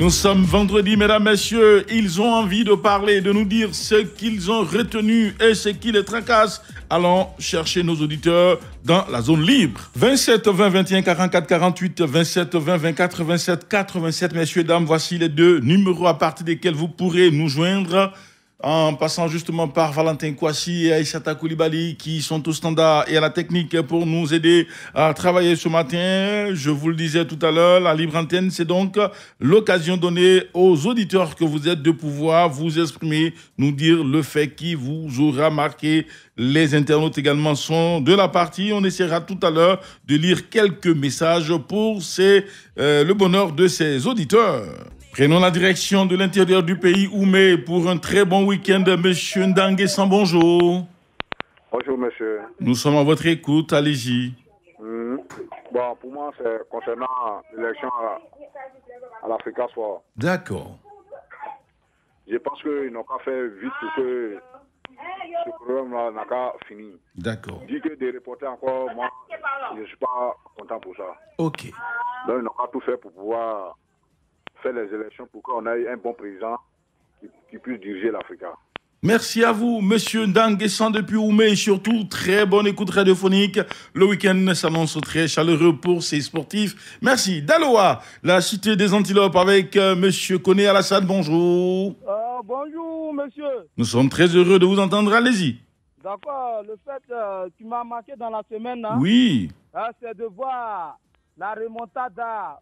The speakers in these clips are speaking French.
Nous sommes vendredi, mesdames, messieurs. Ils ont envie de parler, de nous dire ce qu'ils ont retenu et ce qui les tracasse. Allons chercher nos auditeurs dans la zone libre. 27 20 21 44 48, 27 20 24 27 87. Messieurs, dames, voici les deux numéros à partir desquels vous pourrez nous joindre. En passant justement par Valentin Kouassi et Aïssata Koulibaly qui sont au standard et à la technique pour nous aider à travailler ce matin. Je vous le disais tout à l'heure, la libre antenne, c'est donc l'occasion donnée aux auditeurs que vous êtes de pouvoir vous exprimer, nous dire le fait qui vous aura marqué. Les internautes également sont de la partie. On essaiera tout à l'heure de lire quelques messages pour le bonheur de ces auditeurs. Prenons la direction de l'intérieur du pays, Oumé, pour un très bon week-end. Monsieur Ndanguessan, bonjour. Bonjour, monsieur. Nous sommes à votre écoute, allez-y. Bon, pour moi, c'est concernant l'élection à l'Africa Sport. D'accord. Je pense qu'ils n'ont qu'à faire vite pour que ce problème-là n'a qu'à finir. D'accord. Dit que des reporters encore, moi, je ne suis pas content pour ça. Ok. Donc, ils n'ont qu'à tout faire pour pouvoir faire les élections pour qu'on ait un bon président qui puisse diriger l'Afrique. Merci à vous, monsieur Ndanguessan depuis Oumé, et surtout, très bonne écoute radiophonique. Le week-end s'annonce très chaleureux pour ces sportifs. Merci. Daloa, la cité des Antilopes avec monsieur Koné Alassane, bonjour. Bonjour, monsieur. Nous sommes très heureux de vous entendre, allez-y. D'accord, le fait qui m'a marqué dans la semaine, Oui. C'est de voir la remontada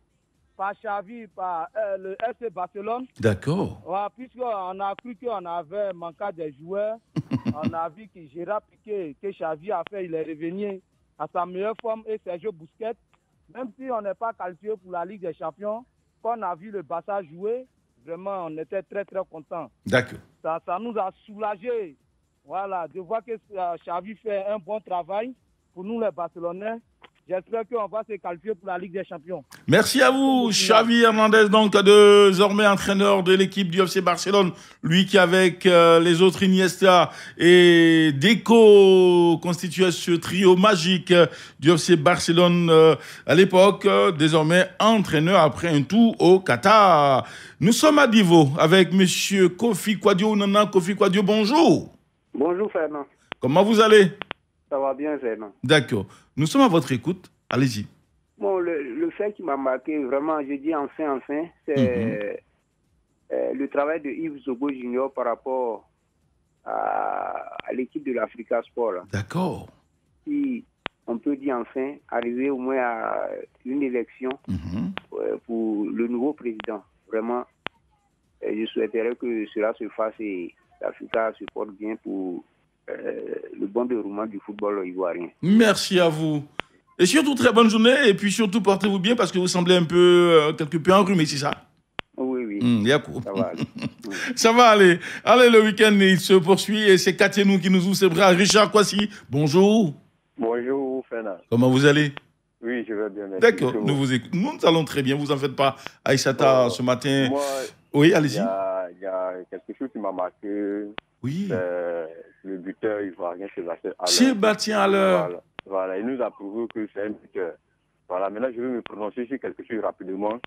par Xavi, par le FC Barcelone. D'accord. Ouais, puisqu'on a cru qu'on avait manqué des joueurs, on a vu que Gérard Piqué, que Xavi a fait, il est revenu à sa meilleure forme, et Sergio Busquets, même si on n'est pas qualifié pour la Ligue des Champions, quand on a vu le Barça jouer, vraiment on était très très contents. D'accord. Ça nous a soulagés, voilà, de voir que Xavi fait un bon travail pour nous les Barcelonais. J'espère qu'on va se qualifier pour la Ligue des Champions. Merci à vous, Xavi Hernandez, donc désormais entraîneur de l'équipe du FC Barcelone. Lui qui, avec les autres Iniesta et Deco, constituait ce trio magique du FC Barcelone à l'époque. Désormais entraîneur après un tour au Qatar. Nous sommes à Divo avec monsieur Kofi Kouadio. Nana Kofi Kouadio, bonjour. Bonjour, Fernand. Comment vous allez? Ça va bien, Fernand. D'accord. Nous sommes à votre écoute. Allez-y. Bon, le fait qui m'a marqué, vraiment, je dis enfin, c'est le travail de Yves Zogo Junior par rapport à l'équipe de l'Africa Sport. Là. D'accord. Si on peut dire enfin, arriver au moins à une élection pour le nouveau président. Vraiment, je souhaiterais que cela se fasse et l'Africa se porte bien pour le bon déroulement du football ivoirien. Merci à vous. Et surtout, très bonne journée. Et puis surtout, portez-vous bien parce que vous semblez un peu, quelque peu enrhumé, c'est ça? Oui, oui. Ça va aller. Ça va aller. Allez, le week-end, il se poursuit et c'est Katienou qui nous ouvre ses bras. Richard Kouassi, bonjour. Bonjour, Fernand. Comment vous allez? Oui, je vais bien. D'accord, nous vous écoutons. Nous allons très bien, vous en faites pas. Aïssata, ce matin. Moi, oui, allez-y. Il y a quelque chose qui m'a marqué. Oui. Le buteur ivoirien Sébastien Haller. Voilà, il nous a prouvé que c'est un buteur. Voilà, maintenant je vais me prononcer sur quelque chose rapidement.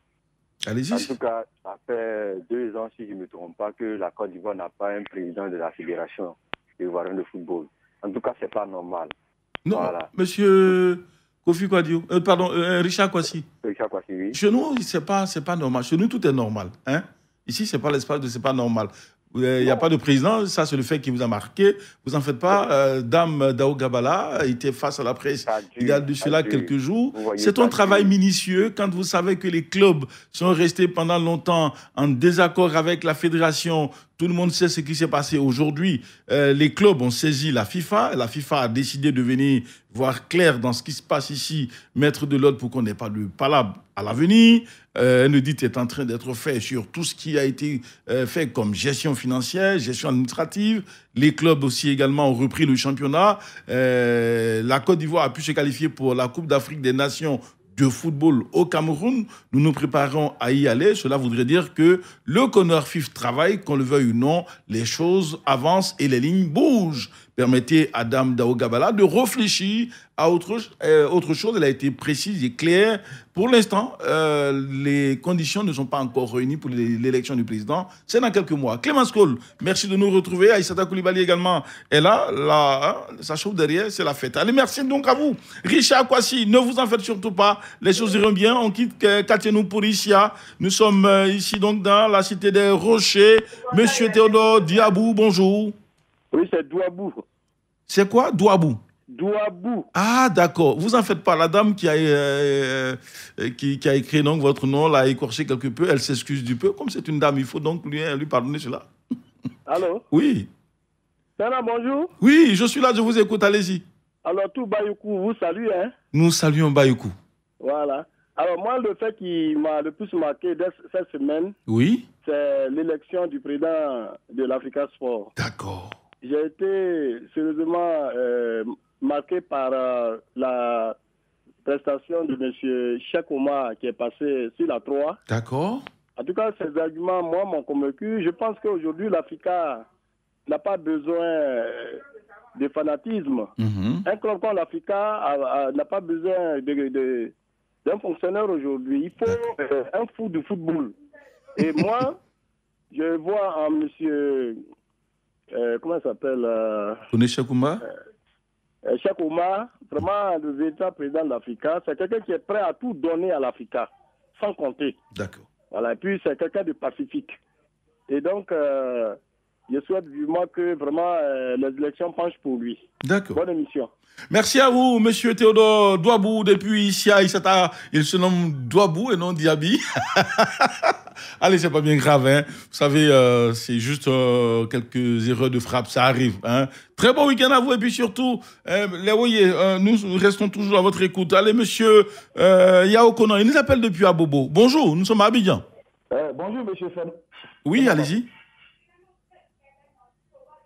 Allez-y. En tout cas, ça fait 2 ans, si je ne me trompe pas, que la Côte d'Ivoire n'a pas un président de la Fédération ivoirienne de football. En tout cas, c'est pas normal. Non, voilà. Monsieur Kofi Kouadio, Richard Kouassi. Richard Kouassi, oui. Chez nous, c'est pas normal. Chez nous, tout est normal. Hein? Ici, c'est pas l'espace de c'est pas normal. Il n'y a pas de président, ça c'est le fait qui vous a marqué. Vous en faites pas. Dame Dao Gabala était face à la presse il y a de cela quelques jours. C'est un travail minutieux quand vous savez que les clubs sont restés pendant longtemps en désaccord avec la fédération. Tout le monde sait ce qui s'est passé aujourd'hui. Les clubs ont saisi la FIFA. La FIFA a décidé de venir voir clair dans ce qui se passe ici, mettre de l'ordre pour qu'on n'ait pas de palabre à l'avenir. Un audit est en train d'être fait sur tout ce qui a été fait comme gestion financière, gestion administrative. Les clubs aussi également ont repris le championnat. La Côte d'Ivoire a pu se qualifier pour la Coupe d'Afrique des Nations de football au Cameroun. Nous nous préparons à y aller. Cela voudrait dire que le CONOR FIF travaille, qu'on le veuille ou non, les choses avancent et les lignes bougent. permettez à Dame Dao Gabala de réfléchir à autre chose. Elle a été précise et claire. Pour l'instant, les conditions ne sont pas encore réunies pour l'élection du président. C'est dans quelques mois. Clémence Cole, merci de nous retrouver. Aïssata Koulibaly également est là. Ça chauffe derrière, c'est la fête. Allez, merci donc à vous. Richard Kwasi, ne vous en faites surtout pas. Les choses iront bien. On quitte Katianou pour Isia. Nous sommes ici donc dans la cité des Rochers. Monsieur Théodore Diabou, bonjour. Oui, c'est Douabou. C'est quoi, Douabou? Douabou. Ah, d'accord. Vous en faites pas. La dame qui a écrit donc votre nom l'a écorché quelque peu. Elle s'excuse du peu. Comme c'est une dame, il faut donc lui pardonner cela. Allô? Oui. Sana, bonjour. Oui, je suis là, je vous écoute. Allez-y. Alors, tout Bayoukou vous salue, hein? Nous saluons Bayoukou. Voilà. Alors, moi, le fait qui m'a le plus marqué cette semaine, oui, c'est l'élection du président de l'Africa Sport. D'accord. J'ai été sérieusement marqué par la prestation de M. Cheikh Oumar qui est passé sur la 3. D'accord. En tout cas, ces arguments, moi, m'ont convaincu. Je pense qu'aujourd'hui, l'Africa n'a pas besoin de fanatisme. Un club comme l'Africa n'a pas besoin d'un fonctionnaire aujourd'hui. Il faut un fou du football. Et moi, je vois en monsieur... comment il s'appelle Cheikh Oumar Cheikh Oumar, vraiment le véritable président de l'Africa. C'est quelqu'un qui est prêt à tout donner à l'Africa, sans compter. D'accord. Voilà, et puis c'est quelqu'un de pacifique. Et donc, je souhaite vivement que vraiment les élections penchent pour lui. D'accord. Bonne émission. Merci à vous, monsieur Théodore Douabou, depuis ici à Issata. Il se nomme Douabou et non Diaby. Allez, c'est pas bien grave, hein. Vous savez, c'est juste quelques erreurs de frappe, ça arrive, hein. Très bon week-end à vous, et puis surtout, nous restons toujours à votre écoute. Allez, monsieur Yao Konan, il nous appelle depuis Abobo. Bonjour, nous sommes à Abidjan. Bonjour, monsieur Fen. Oui, allez-y.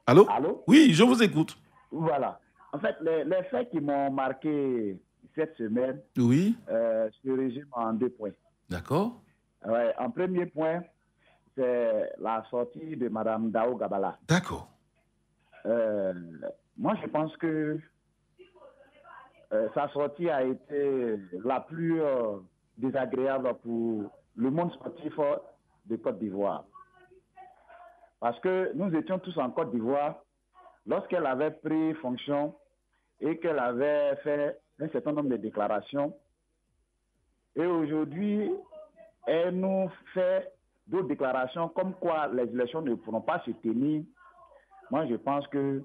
Allô? Allô? Oui, je vous écoute. Voilà. En fait, les faits qui m'ont marqué cette semaine oui. Se résument en 2 points. D'accord. Ouais, en premier point, c'est la sortie de Mme Dao Gabala. D'accord. Moi, je pense que sa sortie a été la plus désagréable pour le monde sportif de Côte d'Ivoire. Parce que nous étions tous en Côte d'Ivoire lorsqu'elle avait pris fonction et qu'elle avait fait un certain nombre de déclarations. Et aujourd'hui, elle nous fait d'autres déclarations comme quoi les élections ne pourront pas se tenir. Moi, je pense que,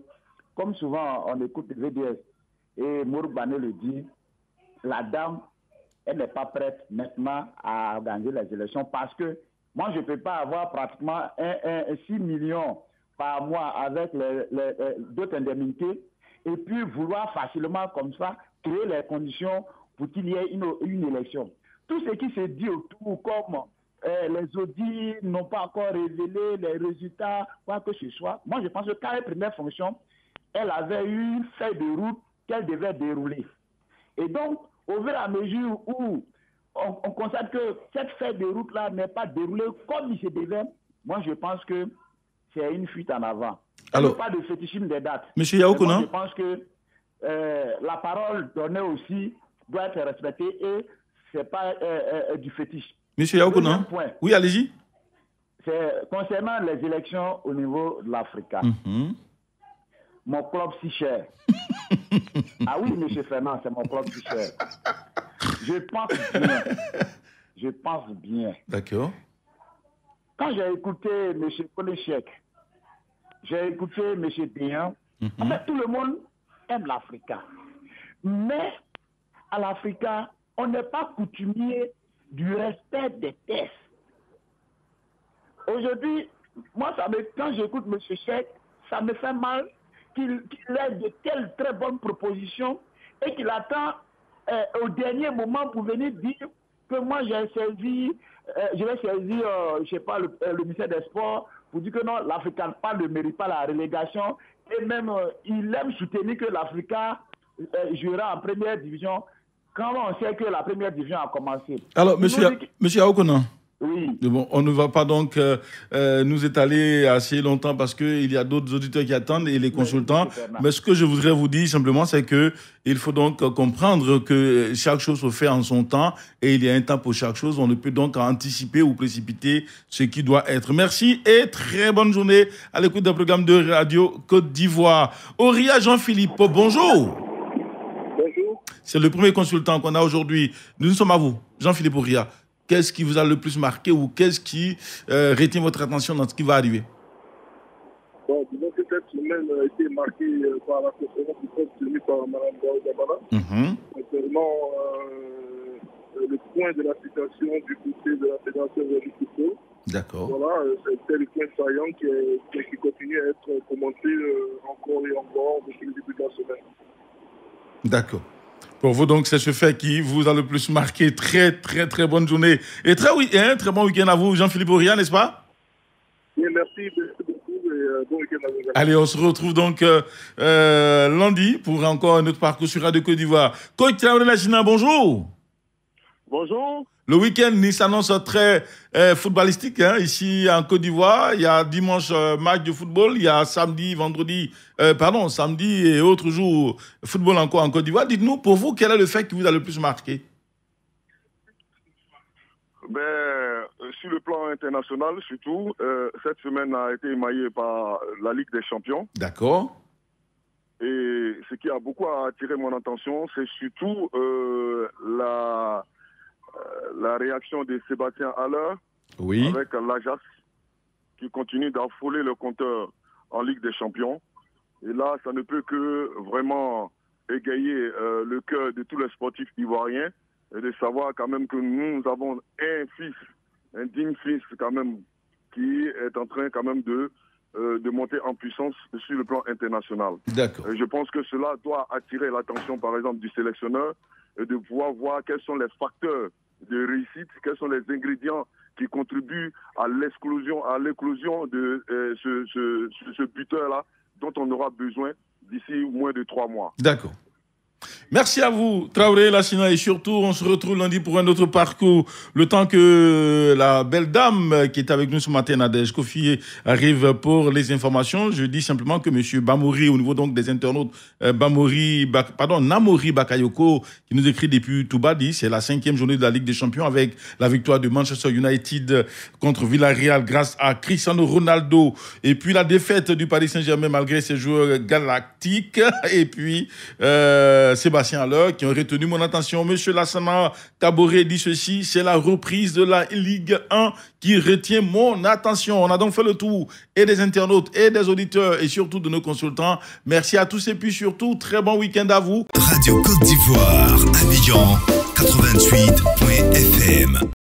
comme souvent on écoute le VDS et Mourbané le dit, la dame, elle n'est pas prête maintenant à organiser les élections parce que moi, je ne peux pas avoir pratiquement 6 millions par mois avec d'autres indemnités et puis vouloir facilement comme ça créer les conditions pour qu'il y ait une élection. Tout ce qui se dit autour, comme les audits n'ont pas encore révélé les résultats, quoi que ce soit, moi je pense que quand elle prenait fonction, elle avait eu une feuille de route qu'elle devait dérouler. Et donc, au fur et à mesure où on constate que cette feuille de route-là n'est pas déroulée comme il se devait, moi je pense que c'est une fuite en avant. Alors, pas de fétichisme des dates. Monsieur Yao Konan, je pense que la parole donnée aussi doit être respectée et ce n'est pas du fétiche. Monsieur Yao Konan, oui, allez-y. C'est concernant les élections au niveau de l'Afrique. Mon club si cher. Ah oui, monsieur Fernand, c'est mon club si cher. Je pense bien. Je pense bien. D'accord. Quand j'ai écouté M. Konechek, j'ai écouté M. Déhan, en fait, tout le monde aime l'Afrique. Mais à l'Afrique, on n'est pas coutumier du respect des tests. Aujourd'hui, moi, quand j'écoute M. Cheikh, ça me fait mal qu'il ait de telles très bonnes propositions et qu'il attend au dernier moment pour venir dire que moi je vais saisir, je sais pas, le ministère des Sports pour dire que non, l'Africa ne mérite pas la relégation et même il aime soutenir que l'Africa jouera en première division quand on sait que la première division a commencé. Alors, monsieur Aokonan, Oui. Bon, on ne va pas donc nous étaler assez longtemps parce qu'il y a d'autres auditeurs qui attendent et les consultants. Mais ce que je voudrais vous dire simplement, c'est qu'il faut donc comprendre que chaque chose se fait en son temps et il y a un temps pour chaque chose. On ne peut donc anticiper ou précipiter ce qui doit être. Merci et très bonne journée à l'écoute d'un programme de Radio Côte d'Ivoire. Auria Jean-Philippe, bonjour. Bonjour. C'est le premier consultant qu'on a aujourd'hui. Nous sommes à vous, Jean-Philippe Auria. Qu'est-ce qui vous a le plus marqué ou qu'est-ce qui retient votre attention dans ce qui va arriver? Bon, disons que cette semaine a été marquée par la conférence de presse tenue par Mme Damana concernant le point de la situation du côté de la Fédération de football. D'accord. Voilà, c'est le point saillant qui continue à être commenté encore et encore depuis le début de la semaine. D'accord. Pour vous, donc, c'est ce fait qui vous a le plus marqué. Très, très, très bonne journée. Et très bon week-end à vous, Jean-Philippe Auria, n'est-ce pas? Oui, merci beaucoup et bon week-end à vous. Allez, on se retrouve donc lundi pour encore un autre parcours sur Radio Côte d'Ivoire. Coach Traoré Lachina, bonjour. Bonjour. Le week-end, il s'annonce très footballistique ici en Côte d'Ivoire. Il y a dimanche match de football, il y a samedi et autres jours football encore en Côte d'Ivoire. Dites-nous, pour vous, quel est le fait qui vous a le plus marqué? Sur le plan international, surtout, cette semaine a été émaillée par la Ligue des Champions. D'accord. Et ce qui a beaucoup attiré mon attention, c'est surtout la réaction de Sébastien Haller avec l'Ajax qui continue d'affoler le compteur en Ligue des Champions. Et là, ça ne peut que vraiment égayer le cœur de tous les sportifs ivoiriens et de savoir quand même que nous avons un digne fils quand même qui est en train quand même de monter en puissance sur le plan international. D'accord. Je pense que cela doit attirer l'attention par exemple du sélectionneur et de pouvoir voir quels sont les facteurs de réussite, quels sont les ingrédients qui contribuent à l'éclosion de ce buteur-là dont on aura besoin d'ici moins de 3 mois. D'accord. Merci à vous, Traoré Lachina, et surtout, on se retrouve lundi pour un autre parcours. Le temps que la belle dame qui est avec nous ce matin, Nadège Kofi, arrive pour les informations, je dis simplement que M. Bamouri, au niveau donc des internautes, Namori Bakayoko, qui nous écrit depuis Touba, dit c'est la 5e journée de la Ligue des Champions avec la victoire de Manchester United contre Villarreal grâce à Cristiano Ronaldo, et puis la défaite du Paris Saint-Germain malgré ses joueurs galactiques, et puis Sébastien Haller qui ont retenu mon attention. Monsieur Lassana Taboré dit ceci, c'est la reprise de la Ligue 1 qui retient mon attention. On a donc fait le tour et des internautes et des auditeurs et surtout de nos consultants. Merci à tous et puis surtout, très bon week-end à vous. Radio Côte d'Ivoire, Abidjan 88.fm.